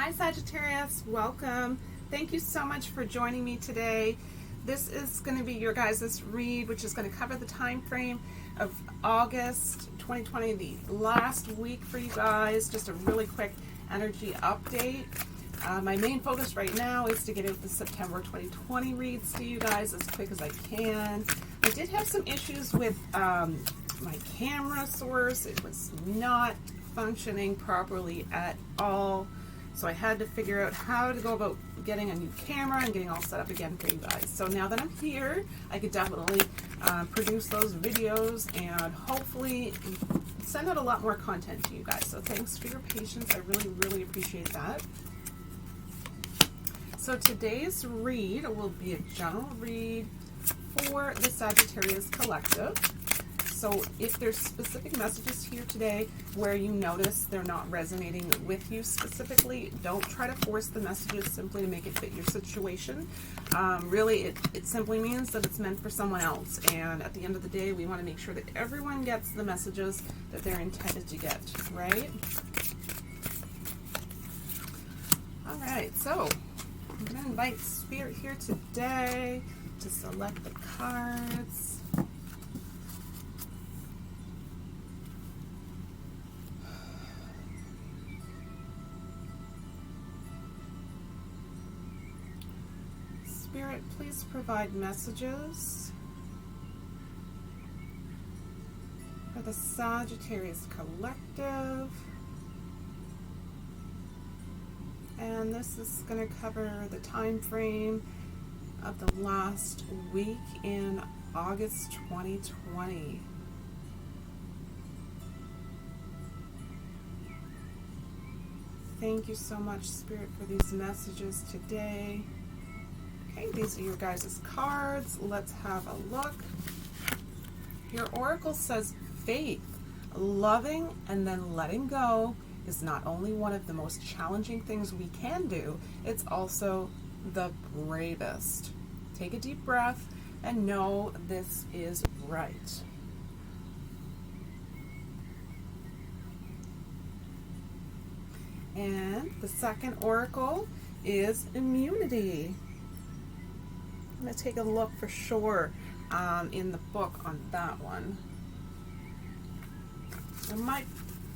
Hi Sagittarius, welcome. Thank you so much for joining me today. This is going to be your guys' read, which is going to cover the time frame of August 2020, the last week for you guys. Just a really quick energy update. My main focus right now is to get out the September 2020 reads to you guys as quick as I can. I did have some issues with my camera source. It was not functioning properly at all. So I had to figure out how to go about getting a new camera and getting all set up again for you guys. So now that I'm here, I could definitely produce those videos and hopefully send out a lot more content to you guys. So thanks for your patience. I really appreciate that. So today's read will be a general read for the Sagittarius Collective. So if there's specific messages here today where you notice they're not resonating with you specifically, don't try to force the messages simply to make it fit your situation. Really, it simply means that it's meant for someone else. And at the end of the day, we want to make sure that everyone gets the messages that they're intended to get, right? All right, so I'm going to invite Spirit here today to select the cards. Spirit, please provide messages for the Sagittarius Collective. And this is going to cover the time frame of the last week in August 2020. Thank you so much, Spirit, for these messages today. Okay, these are your guys' cards. Let's have a look. Your oracle says faith, loving and then letting go is not only one of the most challenging things we can do, it's also the bravest. Take a deep breath and know this is right. And the second oracle is immunity. I'm going to take a look for sure in the book on that one. There might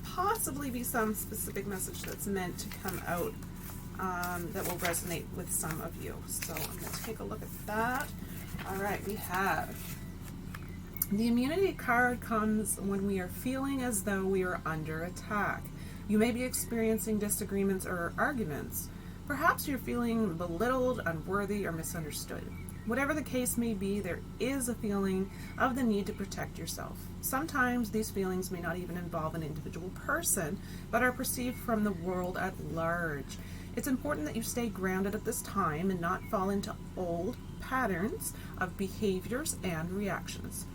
possibly be some specific message that's meant to come out that will resonate with some of you. So I'm going to take a look at that. All right, we have the immunity card comes when we are feeling as though we are under attack. You may be experiencing disagreements or arguments. Perhaps you're feeling belittled, unworthy, or misunderstood. Whatever the case may be, there is a feeling of the need to protect yourself. Sometimes these feelings may not even involve an individual person, but are perceived from the world at large. It's important that you stay grounded at this time and not fall into old patterns of behaviors and reactions.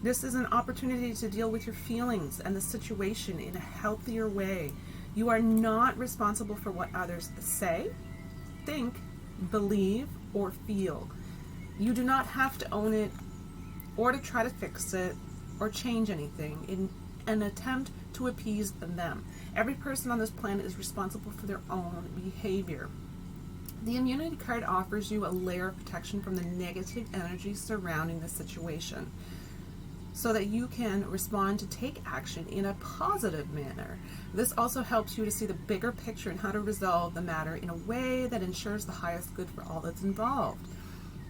This is an opportunity to deal with your feelings and the situation in a healthier way. You are not responsible for what others say, think, believe, or feel. You do not have to own it or to try to fix it or change anything in an attempt to appease them. Every person on this planet is responsible for their own behavior. The immunity card offers you a layer of protection from the negative energy surrounding the situation so that you can respond to take action in a positive manner. This also helps you to see the bigger picture and how to resolve the matter in a way that ensures the highest good for all that's involved.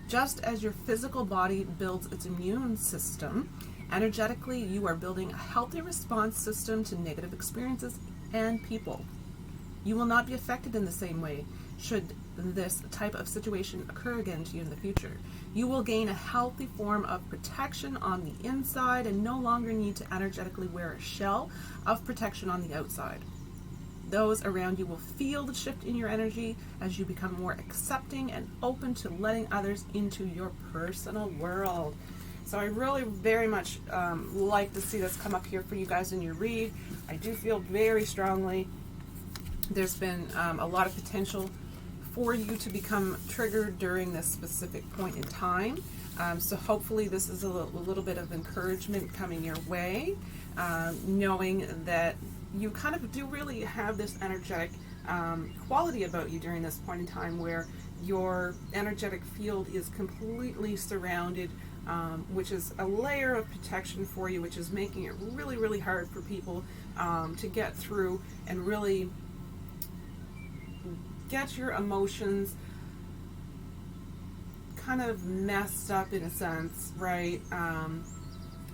Just as your physical body builds its immune system, energetically you are building a healthy response system to negative experiences and people. You will not be affected in the same way should this type of situation occur again to you in the future. You will gain a healthy form of protection on the inside and no longer need to energetically wear a shell of protection on the outside. Those around you will feel the shift in your energy as you become more accepting and open to letting others into your personal world. So I really very much like to see this come up here for you guys in your read. I do feel very strongly there's been a lot of potential for you to become triggered during this specific point in time. So hopefully this is a little bit of encouragement coming your way, knowing that you kind of do really have this energetic quality about you during this point in time, where your energetic field is completely surrounded, which is a layer of protection for you, which is making it really, really hard for people to get through and really get your emotions kind of messed up in a sense, right?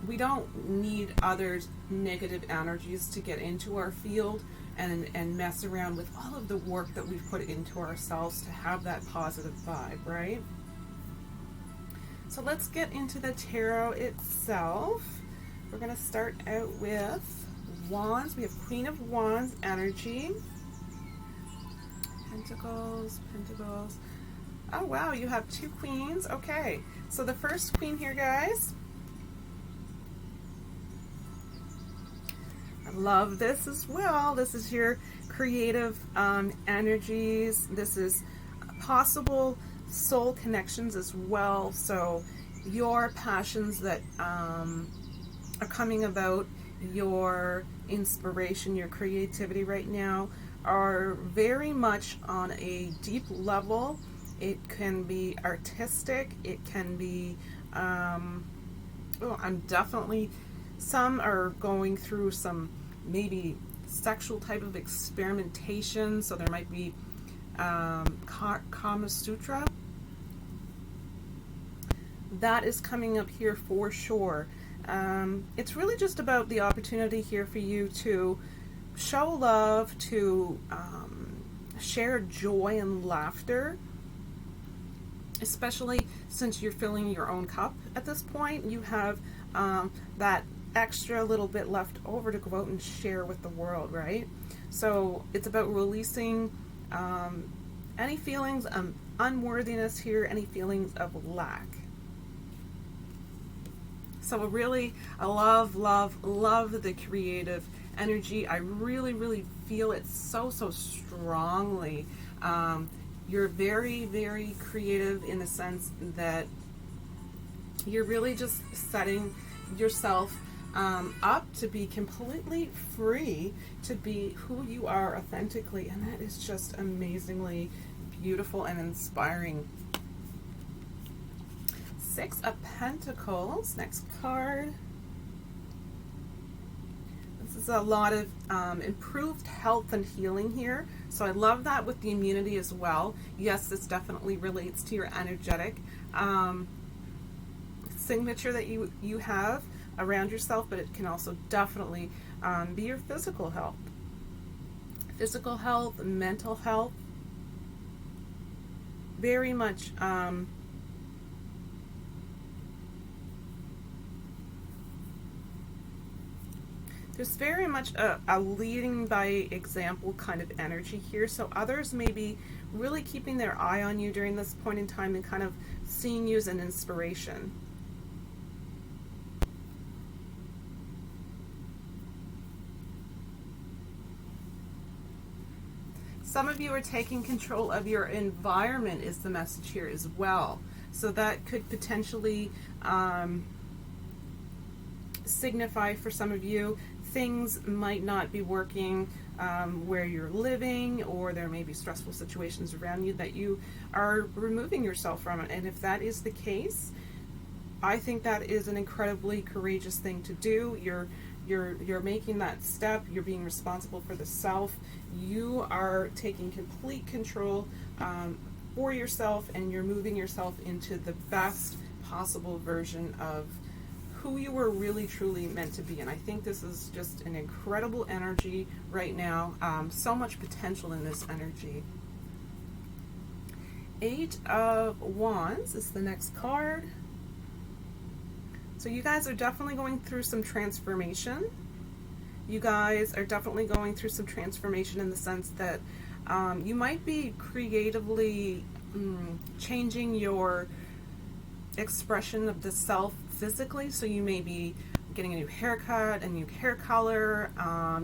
We don't need others' negative energies to get into our field and mess around with all of the work that we've put into ourselves to have that positive vibe, right? So let's get into the tarot itself. We're going to start out with Wands. We have Queen of Wands energy. Pentacles, Pentacles. Oh wow, you have two queens. Okay, so the first queen here, guys. I love this as well. This is your creative energies. This is possible soul connections as well. So your passions that are coming about, your inspiration, your creativity right now are very much on a deep level. It can be artistic. It can be, I'm definitely, some are going through some maybe sexual type of experimentation. So there might be Kama Sutra. That is coming up here for sure. It's really just about the opportunity here for you to show love, to share joy and laughter, especially since you're filling your own cup at this point. You have that extra little bit left over to go out and share with the world, right? So it's about releasing any feelings of unworthiness here, any feelings of lack. So really, I love the creative energy. I really, really feel it so strongly. You're very, very creative in the sense that you're really just setting yourself up to be completely free to be who you are authentically, and that is just amazingly beautiful and inspiring. Six of Pentacles, next card. This is a lot of improved health and healing here. So I love that with the immunity as well. Yes, this definitely relates to your energetic signature that you have around yourself, but it can also definitely be your physical health. Physical health, mental health. Very much there's very much a leading by example kind of energy here. So others may be really keeping their eye on you during this point in time and kind of seeing you as an inspiration. Some of you are taking control of your environment is the message here as well. So that could potentially signify for some of you things might not be working where you're living, or there may be stressful situations around you that you are removing yourself from it. And if that is the case, I think that is an incredibly courageous thing to do. You're making that step. You're being responsible for the self. You are taking complete control for yourself, and you're moving yourself into the best possible version of who you were really truly meant to be. And I think this is just an incredible energy right now. So much potential in this energy. Eight of Wands is the next card. So you guys are definitely going through some transformation. You guys are definitely going through some transformation in the sense that you might be creatively changing your expression of the self physically. So you may be getting a new haircut, a new hair color.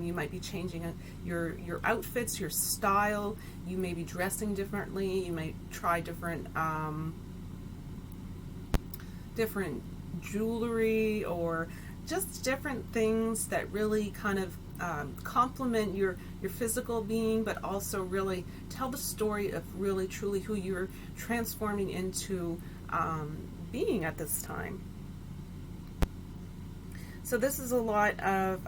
You might be changing your outfits, your style. You may be dressing differently. You might try different jewelry, or just different things that really kind of complement your physical being, but also really tell the story of really truly who you're transforming into being at this time. So this is a lot of,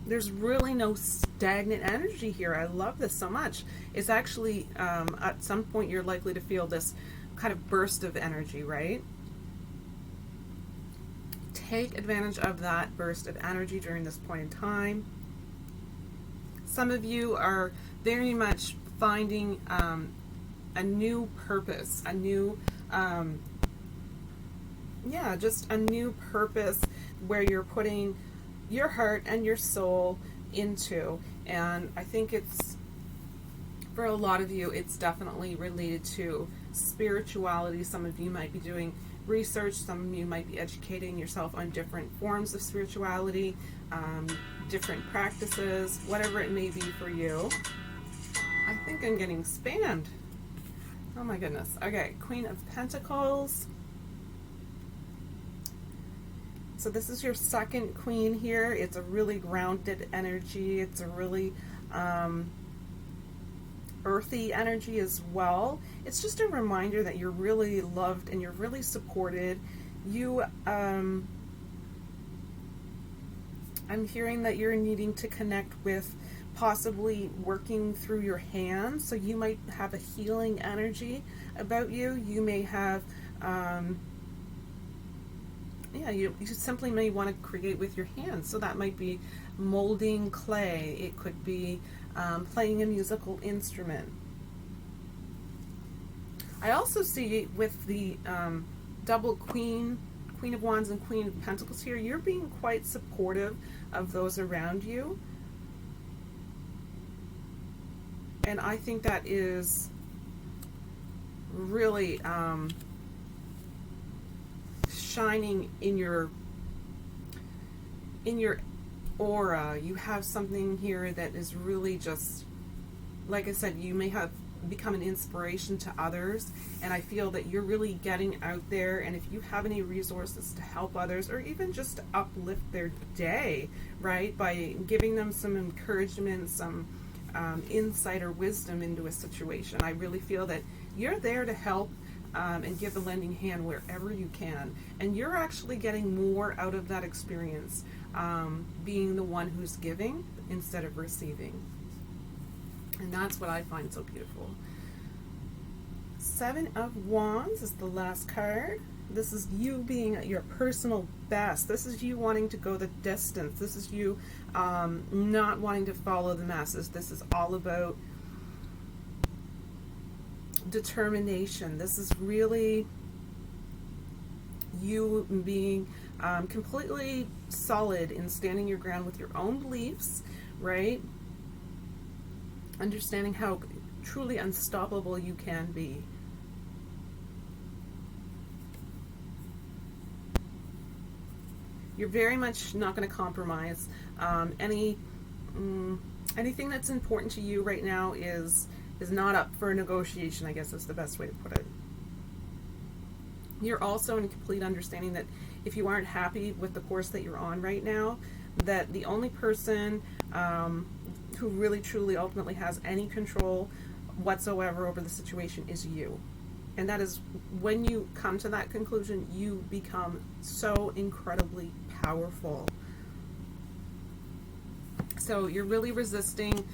there's really no stagnant energy here. I love this so much. It's actually, at some point you're likely to feel this kind of burst of energy, right? Take advantage of that burst of energy during this point in time. Some of you are very much finding a new purpose, a new, just a new purpose where you're putting your heart and your soul into. And I think it's, for a lot of you, it's definitely related to spirituality. Some of you might be doing research, some of you might be educating yourself on different forms of spirituality, different practices, whatever it may be for you. I think I'm getting spammed. Oh my goodness. Okay, Queen of Pentacles. So this is your second queen here. It's a really grounded energy. It's a really earthy energy as well. It's just a reminder that you're really loved and you're really supported. You, I'm hearing that you're needing to connect with possibly working through your hands. So you might have a healing energy about you. You may have, you simply may want to create with your hands. So that might be molding clay. It could be playing a musical instrument. I also see with the double Queen of Wands and Queen of Pentacles here, you're being quite supportive of those around you. And I think that is really shining in your aura. You have something here that is really just, like I said, you may have become an inspiration to others, and I feel that you're really getting out there, and if you have any resources to help others or even just to uplift their day, right, by giving them some encouragement, some insight or wisdom into a situation, I really feel that you're there to help and give a lending hand wherever you can, and you're actually getting more out of that experience, being the one who's giving instead of receiving. And that's what I find so beautiful. Seven of Wands is the last card. This is you being at your personal best. This is you wanting to go the distance. This is you not wanting to follow the masses. This is all about determination. This is really you being completely solid in standing your ground with your own beliefs, right? Understanding how truly unstoppable you can be. You're very much not going to compromise. Anything that's important to you right now is not up for negotiation, I guess is the best way to put it. You're also in complete understanding that if you aren't happy with the course that you're on right now, that the only person who really truly ultimately has any control whatsoever over the situation is you. And that is, when you come to that conclusion, you become so incredibly powerful. So you're really resisting,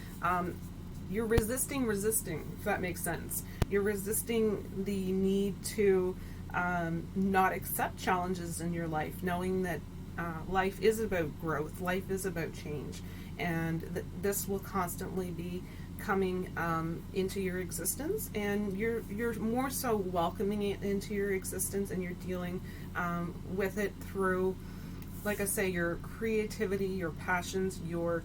you're resisting, if that makes sense. You're resisting the need to not accept challenges in your life, knowing that life is about growth, life is about change, and this will constantly be coming into your existence, and you're more so welcoming it into your existence, and you're dealing with it through, like I say, your creativity, your passions. You're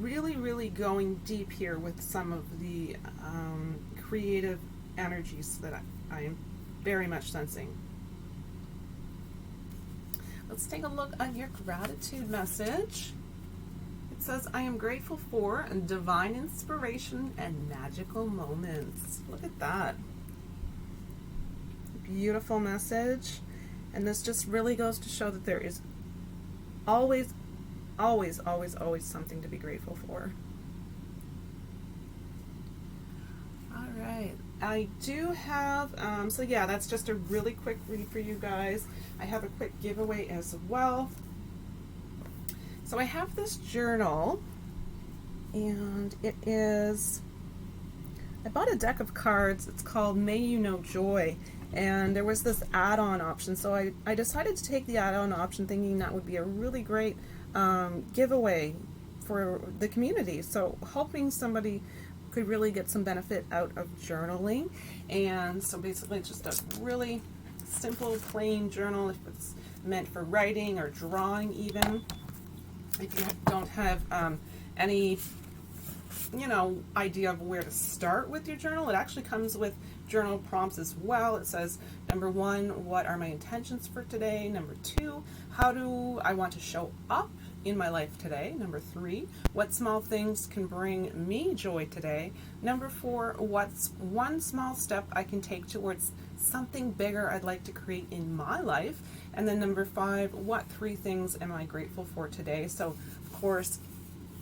really going deep here with some of the creative energies that I am very much sensing. Let's take a look at your gratitude message. It says, I am grateful for divine inspiration and magical moments. Look at that. Beautiful message. And this just really goes to show that there is always Always, always, always something to be grateful for. All right. I do have, so yeah, that's just a really quick read for you guys. I have a quick giveaway as well. So I have this journal, and it is, I bought a deck of cards. It's called May You Know Joy, and there was this add-on option. So I decided to take the add-on option, thinking that would be a really great giveaway for the community. So hoping somebody could really get some benefit out of journaling. And so basically it's just a really simple, plain journal, if it's meant for writing or drawing even. If you don't have any idea of where to start with your journal, it actually comes with journal prompts as well. It says, number 1, what are my intentions for today? Number 2, how do I want to show up in my life today? Number 3, what small things can bring me joy today? Number 4, what's one small step I can take towards something bigger I'd like to create in my life? And then number 5, what 3 things am I grateful for today? So of course,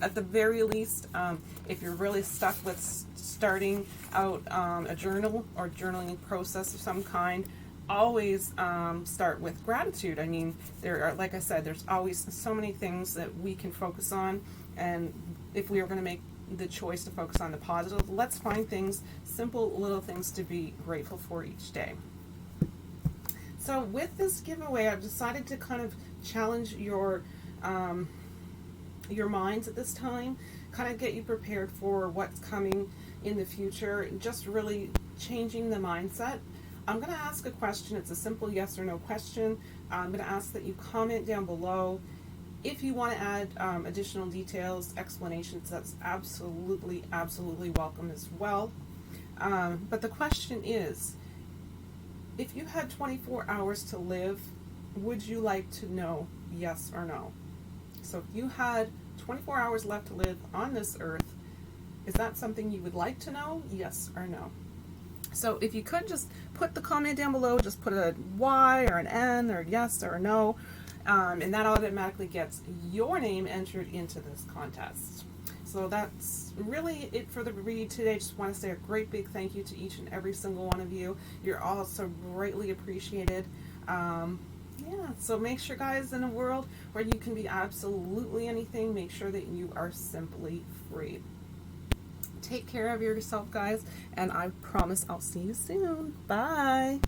at the very least, if you're really stuck with starting out a journal or journaling process of some kind, always start with gratitude. I mean, there are, like I said, there's always so many things that we can focus on, and if we are going to make the choice to focus on the positive, let's find things, simple little things to be grateful for each day. So with this giveaway, I've decided to kind of challenge your minds at this time, kind of get you prepared for what's coming in the future, just really changing the mindset. I'm going to ask a question. It's a simple yes or no question. I'm going to ask that you comment down below. If you want to add additional details, explanations, that's absolutely, absolutely welcome as well. But the question is, if you had 24 hours to live, would you like to know yes or no? So if you had 24 hours left to live on this earth, is that something you would like to know, yes or no? So if you could just put the comment down below, just put a Y or an N or yes or no, and that automatically gets your name entered into this contest. So that's really it for the read today. Just want to say a great big thank you to each and every single one of you. You're all so greatly appreciated. Yeah, so make sure, guys, in a world where you can be absolutely anything, make sure that you are simply free. Take care of yourself, guys, and I promise I'll see you soon. Bye.